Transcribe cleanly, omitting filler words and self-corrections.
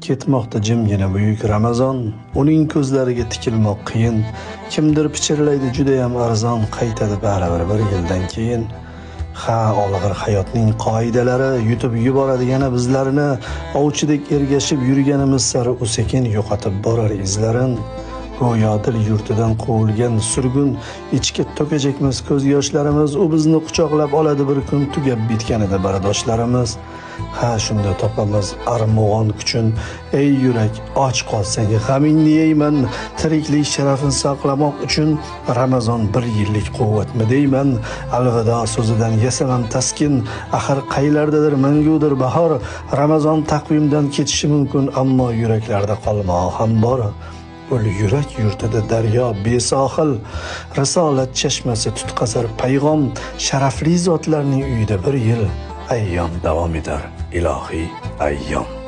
Ketmoqda jimgina buyuk Ramazon, uning ko'zlariga tikilmoq qiyin. Kimdir pichirlaydi juda ham arzon, qaytadi baribir bir yildan keyin. Ha, olg'ir hayotning qoidalari yutib yuboradi yana bizlarini, ovchidek ergashib yurganimiz sari u sekin yo'qotib borar izlarin. Go'yo dil yurtidan quvilgan surgun, ichga to'kajakmiz ko'z yoshlarimiz, u bizni quchoqlab oladi bir kun, tugab bitganida bardoshlarimiz. Ha, shunda topamiz armug'on kuchun, ey yurak, och qolsang g'amingni yeyman, tiriklik sharafini saqlamoq uchun Ramazon bir yillik quvvatmi deyman. Alvido so'zidan yasamam taskin, axir qaylardadir mangudir bahor. Ramazon taqvimdan ketishi mumkin, ammo yuraklarda qolmog'i ham bor. Ul yurak yurtida daryo besohil, risolat chashmasi tutqazar payg'om, sharafli zotlarning uyida bir yil ayyom davom etar, ilohiy ayyom.